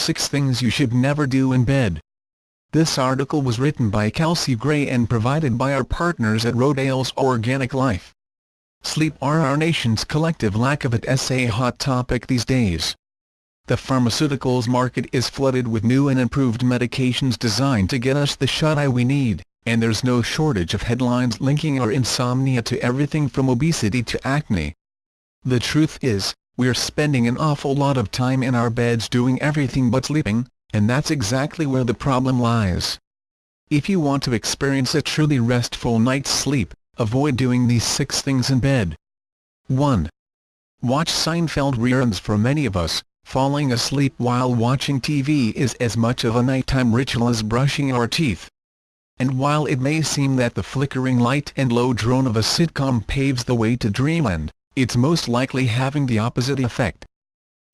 6 Things You Should Never Do in Bed. This article was written by Kelsey Gray and provided by our partners at Rodale's Organic Life. Sleep are our nation's collective lack of it is a hot topic these days. The pharmaceuticals market is flooded with new and improved medications designed to get us the shut-eye we need, and there's no shortage of headlines linking our insomnia to everything from obesity to acne. The truth is, we're spending an awful lot of time in our beds doing everything but sleeping, and that's exactly where the problem lies. If you want to experience a truly restful night's sleep, avoid doing these 6 things in bed. 1. Watch Seinfeld reruns. For many of us, falling asleep while watching TV is as much of a nighttime ritual as brushing our teeth. And while it may seem that the flickering light and low drone of a sitcom paves the way to dreamland, it's most likely having the opposite effect.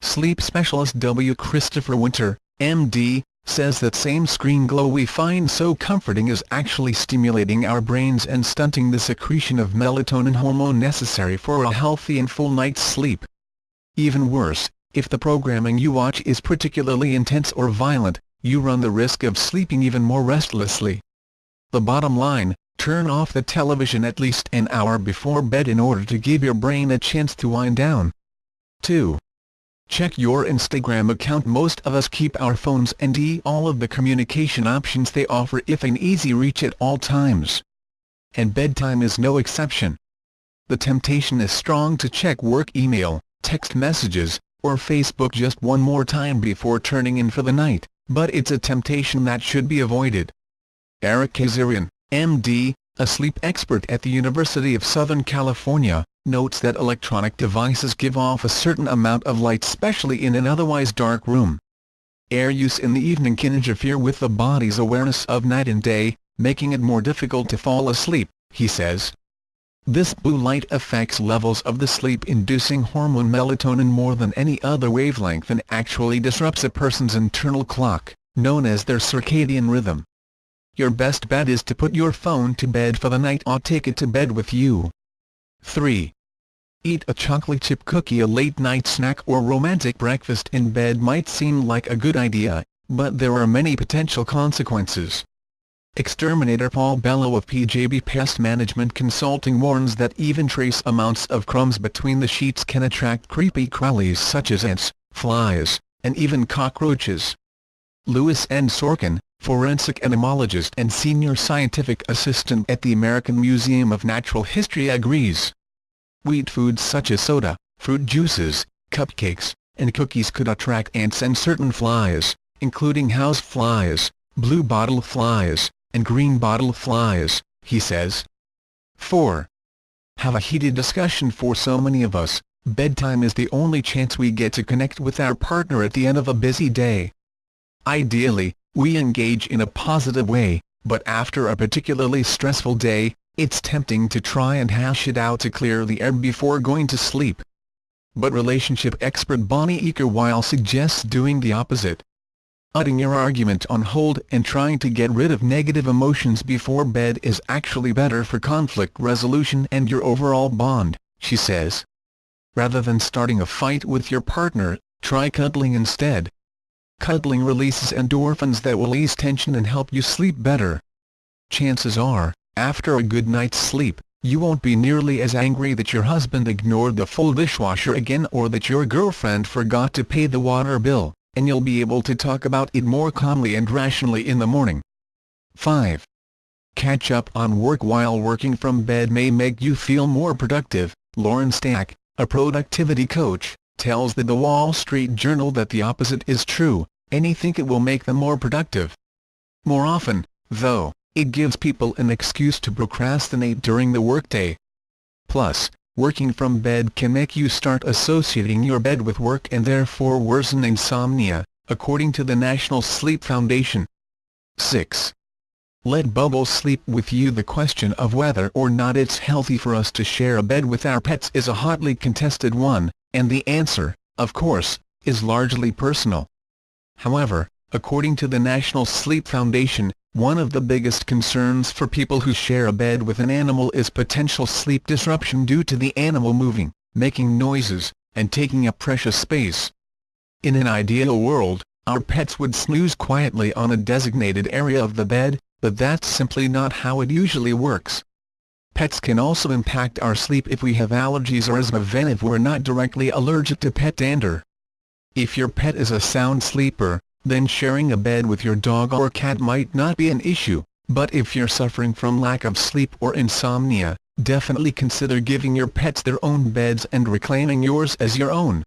Sleep specialist W. Christopher Winter, MD, says that same screen glow we find so comforting is actually stimulating our brains and stunting the secretion of melatonin hormone necessary for a healthy and full night's sleep. Even worse, if the programming you watch is particularly intense or violent, you run the risk of sleeping even more restlessly. The bottom line: turn off the television at least an hour before bed in order to give your brain a chance to wind down. 2. Check your Instagram account. Most of us keep our phones and all of the communication options they offer within easy reach at all times. And bedtime is no exception. The temptation is strong to check work email, text messages, or Facebook just one more time before turning in for the night, but it's a temptation that should be avoided. Eric Kazarian, MD, a sleep expert at the University of Southern California, notes that electronic devices give off a certain amount of light, especially in an otherwise dark room. Air use in the evening can interfere with the body's awareness of night and day, making it more difficult to fall asleep, he says. This blue light affects levels of the sleep-inducing hormone melatonin more than any other wavelength and actually disrupts a person's internal clock, known as their circadian rhythm. Your best bet is to put your phone to bed for the night or take it to bed with you. 3. Eat a chocolate chip cookie. A late-night snack or romantic breakfast in bed might seem like a good idea, but there are many potential consequences. Exterminator Paul Bello of PJB Pest Management Consulting warns that even trace amounts of crumbs between the sheets can attract creepy crawlies such as ants, flies, and even cockroaches. Louis N. Sorkin, forensic entomologist and senior scientific assistant at the American Museum of Natural History, agrees. Wheat foods such as soda, fruit juices, cupcakes, and cookies could attract ants and certain flies, including house flies, blue bottle flies, and green bottle flies, he says. 4. Have a heated discussion. For so many of us, bedtime is the only chance we get to connect with our partner at the end of a busy day. Ideally, we engage in a positive way, but after a particularly stressful day, it's tempting to try and hash it out to clear the air before going to sleep. But relationship expert Bonnie Eaker-Weil suggests doing the opposite. Putting your argument on hold and trying to get rid of negative emotions before bed is actually better for conflict resolution and your overall bond, she says. Rather than starting a fight with your partner, try cuddling instead. Cuddling releases endorphins that will ease tension and help you sleep better. Chances are, after a good night's sleep, you won't be nearly as angry that your husband ignored the full dishwasher again or that your girlfriend forgot to pay the water bill, and you'll be able to talk about it more calmly and rationally in the morning. 5. Catch up on work while working from bed may make you feel more productive. Lauren Stack, a productivity coach, tells the Wall Street Journal that the opposite is true. Many think it will make them more productive. More often, though, it gives people an excuse to procrastinate during the workday. Plus, working from bed can make you start associating your bed with work and therefore worsen insomnia, according to the National Sleep Foundation. 6. Let Bubbles sleep with you. The question of whether or not it's healthy for us to share a bed with our pets is a hotly contested one, and the answer, of course, is largely personal. However, according to the National Sleep Foundation, one of the biggest concerns for people who share a bed with an animal is potential sleep disruption due to the animal moving, making noises, and taking up precious space. In an ideal world, Our pets would snooze quietly on a designated area of the bed, but that's simply not how it usually works. Pets can also impact our sleep if we have allergies or asthma, even if we're not directly allergic to pet dander. If your pet is a sound sleeper, then sharing a bed with your dog or cat might not be an issue, but if you're suffering from lack of sleep or insomnia, definitely consider giving your pets their own beds and reclaiming yours as your own.